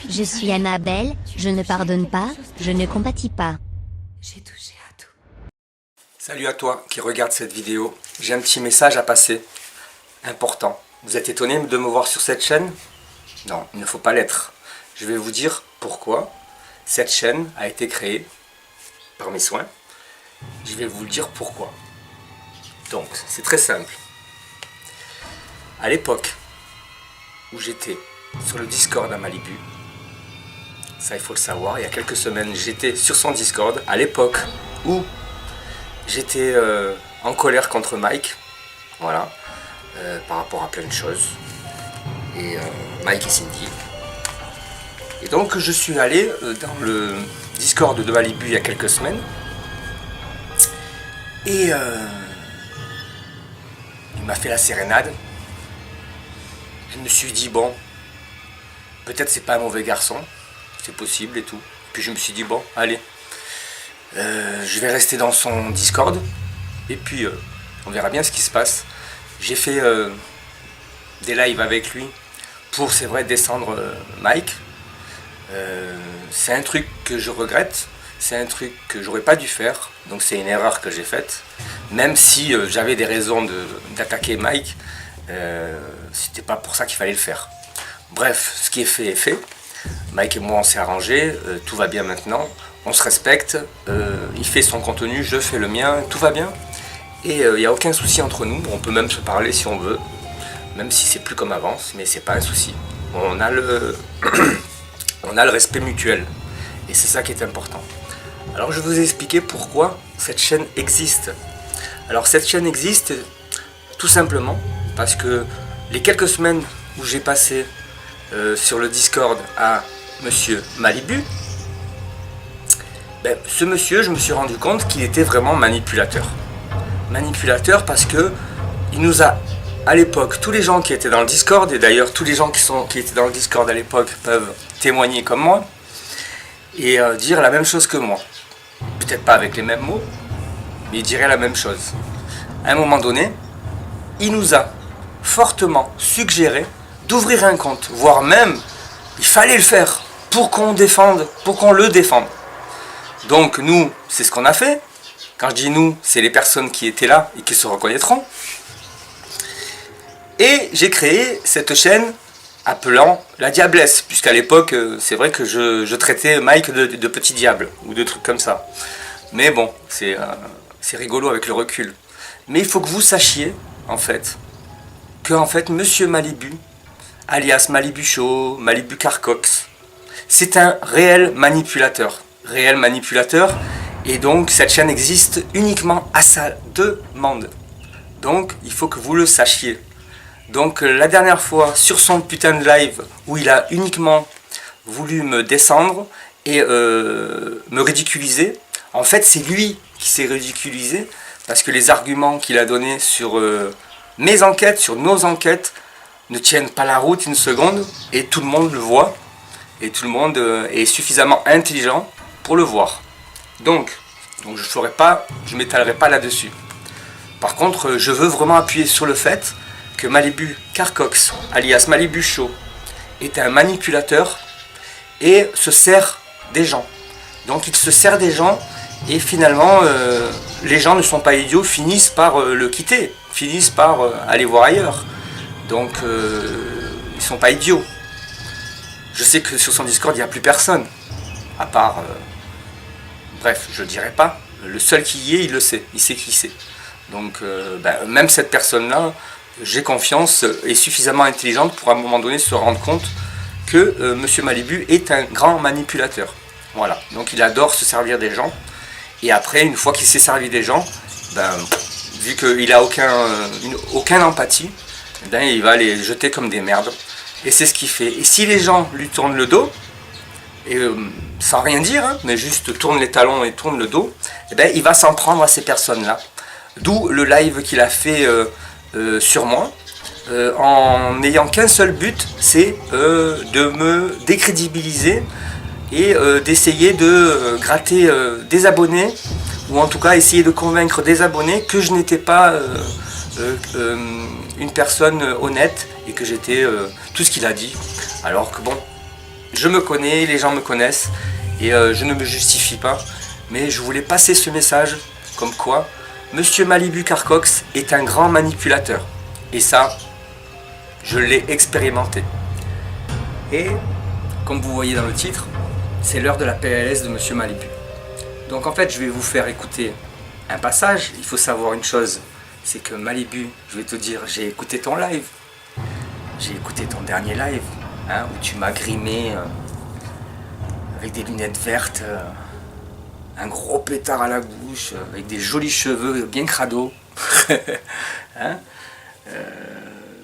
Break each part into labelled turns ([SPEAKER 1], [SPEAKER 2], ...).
[SPEAKER 1] Je suis Annabelle, je ne pardonne pas, je ne compatis pas.
[SPEAKER 2] J'ai touché à tout.
[SPEAKER 3] Salut à toi qui regarde cette vidéo. J'ai un petit message à passer, important. Vous êtes étonné de me voir sur cette chaîne? Non, il ne faut pas l'être. Je vais vous dire pourquoi cette chaîne a été créée par mes soins. Je vais vous le dire pourquoi. Donc, c'est très simple. À l'époque où j'étais sur le Discord à Malibu, ça il faut le savoir, il y a quelques semaines j'étais sur son Discord, à l'époque où j'étais en colère contre Mike, voilà, par rapport à plein de choses, et Mike et Cindy. Et donc je suis allé dans le Discord de Malibu il y a quelques semaines, et il m'a fait la sérénade. Je me suis dit, bon, peut-être c'est pas un mauvais garçon, c'est possible et tout. Puis je me suis dit, bon, allez, je vais rester dans son Discord, et puis on verra bien ce qui se passe. J'ai fait des lives avec lui pour, c'est vrai, descendre Mike. C'est un truc que je regrette, c'est un truc que j'aurais pas dû faire, donc c'est une erreur que j'ai faite. Même si j'avais des raisons d'attaquer Mike, c'était pas pour ça qu'il fallait le faire. Bref, ce qui est fait est fait. Mike et moi on s'est arrangé, tout va bien maintenant, on se respecte, il fait son contenu, je fais le mien, tout va bien. Et il n'y a aucun souci entre nous, on peut même se parler si on veut, même si c'est plus comme avant, mais c'est pas un souci. On a le respect mutuel, et c'est ça qui est important. Alors je vais vous expliquer pourquoi cette chaîne existe. Alors cette chaîne existe tout simplement parce que les quelques semaines où j'ai passé sur le Discord à Monsieur Malibu, ce monsieur, je me suis rendu compte qu'il était vraiment manipulateur. Manipulateur parce que il nous a, à l'époque, tous les gens qui étaient dans le Discord, et d'ailleurs tous les gens qui étaient dans le Discord à l'époque peuvent témoigner comme moi, et dire la même chose que moi. Peut-être pas avec les mêmes mots, mais il dirait la même chose. À un moment donné, il nous a fortement suggéré d'ouvrir un compte, voire même, il fallait le faire pour qu'on le défende. Donc nous, c'est ce qu'on a fait. Quand je dis nous, c'est les personnes qui étaient là et qui se reconnaîtront. Et j'ai créé cette chaîne appelant la Diablesse, puisqu'à l'époque, c'est vrai que je traitais Mike de petit diable, ou de trucs comme ça. Mais bon, c'est rigolo avec le recul. Mais il faut que vous sachiez, en fait, que Monsieur Malibu, alias Malibu Show, Malibu Carcox, c'est un réel manipulateur. Réel manipulateur, et donc cette chaîne existe uniquement à sa demande. Donc il faut que vous le sachiez. Donc la dernière fois, sur son putain de live, où il a uniquement voulu me descendre et me ridiculiser, en fait c'est lui qui s'est ridiculisé, parce que les arguments qu'il a donnés sur mes enquêtes, sur nos enquêtes, ne tiennent pas la route une seconde, et tout le monde le voit, et tout le monde est suffisamment intelligent pour le voir. Donc je m'étalerai pas là-dessus. Par contre, je veux vraiment appuyer sur le fait que Malibu Carcox, alias Malibu Show, est un manipulateur et se sert des gens. Donc il se sert des gens, et finalement les gens ne sont pas idiots, finissent par le quitter, finissent par aller voir ailleurs. Donc ils ne sont pas idiots. Je sais que sur son Discord il n'y a plus personne, à part bref, je ne dirai pas. Le seul qui y est, il le sait, il sait qui c'est. Donc même cette personne-là, j'ai confiance, est suffisamment intelligente pour à un moment donné se rendre compte que Monsieur Malibu est un grand manipulateur. Voilà, donc il adore se servir des gens. Et après, une fois qu'il s'est servi des gens, vu qu'il n'a aucun empathie, il va les jeter comme des merdes. Et c'est ce qu'il fait. Et si les gens lui tournent le dos, et sans rien dire, hein, mais juste tourne les talons et tourne le dos, il va s'en prendre à ces personnes-là. D'où le live qu'il a fait sur moi, en n'ayant qu'un seul but, c'est de me décrédibiliser et d'essayer de gratter des abonnés, ou en tout cas essayer de convaincre des abonnés que je n'étais pas une personne honnête, et que j'étais tout ce qu'il a dit. Alors que bon, je me connais, les gens me connaissent, et je ne me justifie pas, mais je voulais passer ce message, comme quoi, Monsieur Malibu Carcox est un grand manipulateur. Et ça, je l'ai expérimenté. Et, comme vous voyez dans le titre, c'est l'heure de la PLS de Monsieur Malibu. Donc en fait, je vais vous faire écouter un passage. Il faut savoir une chose, c'est que Malibu, je vais te dire, j'ai écouté ton live. J'ai écouté ton dernier live, hein, où tu m'as grimé avec des lunettes vertes, un gros pétard à la bouche, avec des jolis cheveux bien crado. Hein,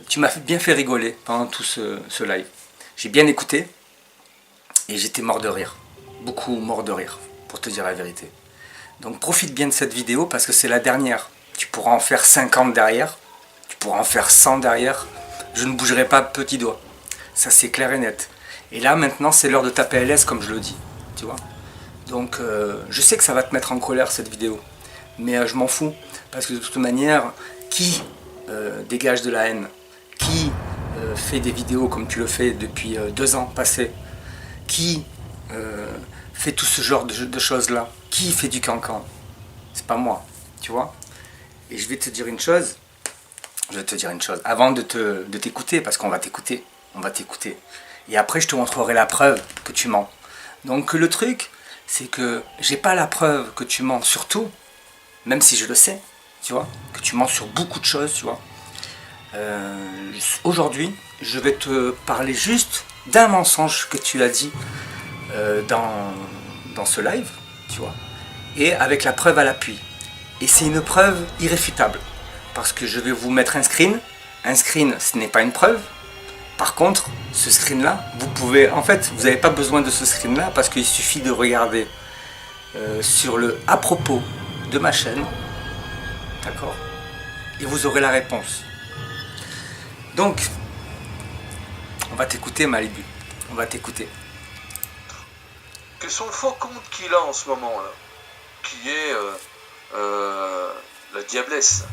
[SPEAKER 3] tu m'as bien fait rigoler pendant tout ce live. J'ai bien écouté et j'étais mort de rire. Beaucoup mort de rire, pour te dire la vérité. Donc profite bien de cette vidéo parce que c'est la dernière. Tu pourras en faire 50 derrière, tu pourras en faire 100 derrière. Je ne bougerai pas petit doigt. Ça c'est clair et net. Et là maintenant c'est l'heure de ta PLS comme je le dis. Tu vois. Donc je sais que ça va te mettre en colère cette vidéo. Mais je m'en fous. Parce que de toute manière, qui dégage de la haine? Qui fait des vidéos comme tu le fais depuis 2 ans passés? Qui fait tout ce genre de choses là? Qui fait du cancan? C'est pas moi, tu vois. Et je vais te dire une chose. Avant de t'écouter, parce qu'on va t'écouter. Et après je te montrerai la preuve que tu mens. Donc le truc, c'est que j'ai pas la preuve que tu mens sur tout, même si je le sais, tu vois, que tu mens sur beaucoup de choses, tu vois. Aujourd'hui, je vais te parler juste d'un mensonge que tu as dit dans ce live, tu vois, et avec la preuve à l'appui. Et c'est une preuve irréfutable, parce que je vais vous mettre un screen. Un screen, ce n'est pas une preuve. Par contre, ce screen-là, vous pouvez... En fait, vous n'avez pas besoin de ce screen-là, parce qu'il suffit de regarder sur le « à propos » de ma chaîne, d'accord, et vous aurez la réponse. Donc, on va t'écouter Malibu, on va t'écouter.
[SPEAKER 4] Que son faux compte qu'il a en ce moment-là, qui est la Diablesse,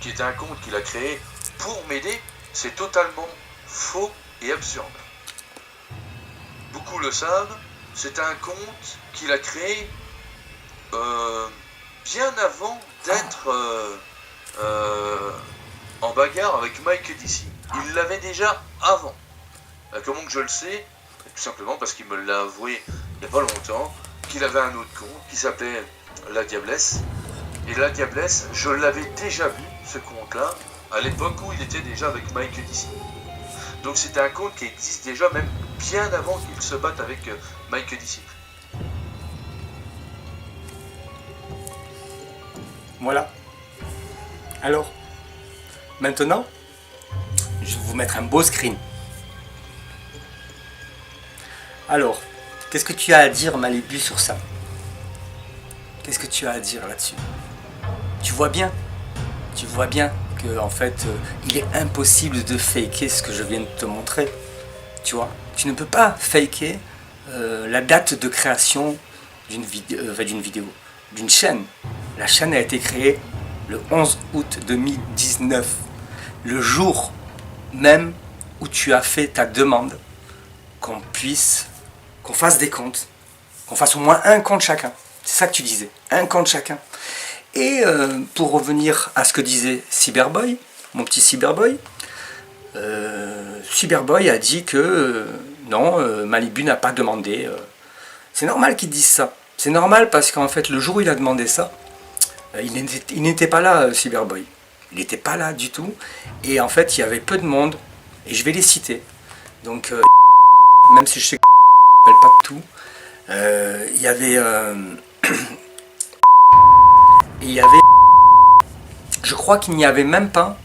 [SPEAKER 4] qui est un compte qu'il a créé pour m'aider, c'est totalement faux et absurde. Beaucoup le savent, c'est un compte qu'il a créé bien avant d'être en bagarre avec Mike DC. Il l'avait déjà avant. Comment que je le sais? Tout simplement parce qu'il me l'a avoué il n'y a pas longtemps, qu'il avait un autre compte qui s'appelait La Diablesse. Et La Diablesse, je l'avais déjà vu, ce compte-là, à l'époque où il était déjà avec Mike DC. Donc c'est un compte qui existe déjà même bien avant qu'il se batte avec Mike DC.
[SPEAKER 3] Voilà. Alors, maintenant, je vais vous mettre un beau screen. Alors, qu'est-ce que tu as à dire, Malibu, sur ça? Qu'est-ce que tu as à dire là-dessus? Tu vois bien que en fait, il est impossible de faker ce que je viens de te montrer. Tu vois, tu ne peux pas faker la date de création d'une vidéo, d'une chaîne. La chaîne a été créée le 11 août 2019, le jour même où tu as fait ta demande qu'on fasse des comptes, qu'on fasse au moins un compte chacun. C'est ça que tu disais, un compte chacun. Et pour revenir à ce que disait Cyberboy, mon petit Cyberboy, Cyberboy a dit que non, Malibu n'a pas demandé. C'est normal qu'il dise ça. C'est normal parce qu'en fait, le jour où il a demandé ça, il n'était pas là, Cyberboy. Il n'était pas là du tout. Et en fait, il y avait peu de monde. Et je vais les citer. Donc, même si je sais que je ne rappelle pas de tout, il y avait... et il y avait... Je crois qu'il n'y avait même pas...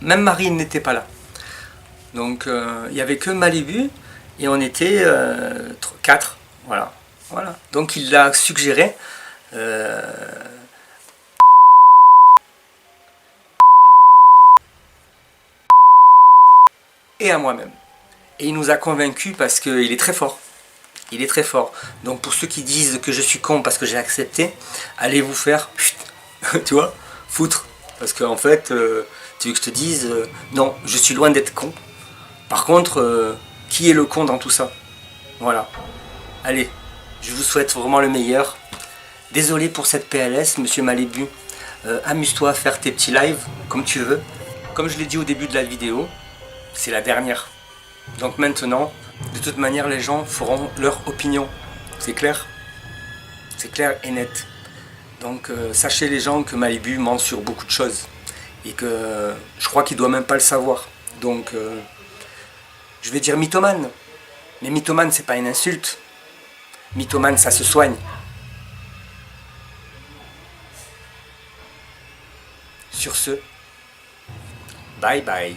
[SPEAKER 3] Même Marie n'était pas là. Donc, il n'y avait que Malibu. Et on était 4. Voilà. Donc, il l'a suggéré... et à moi-même. Et il nous a convaincus parce qu'il est très fort. Il est très fort. Donc pour ceux qui disent que je suis con parce que j'ai accepté, allez vous faire, tu vois, foutre. Parce qu'en fait, tu veux que je te dise, non, je suis loin d'être con. Par contre, qui est le con dans tout ça? Voilà. Allez, je vous souhaite vraiment le meilleur. Désolé pour cette PLS, monsieur Malibu. Amuse-toi à faire tes petits lives comme tu veux. Comme je l'ai dit au début de la vidéo, c'est la dernière. Donc maintenant, de toute manière, les gens feront leur opinion. C'est clair? C'est clair et net. Donc sachez les gens que Malibu ment sur beaucoup de choses. Et que je crois qu'il ne doit même pas le savoir. Donc je vais dire mythomane. Mais mythomane, c'est pas une insulte. Mythomane, ça se soigne. Sur ce, bye bye.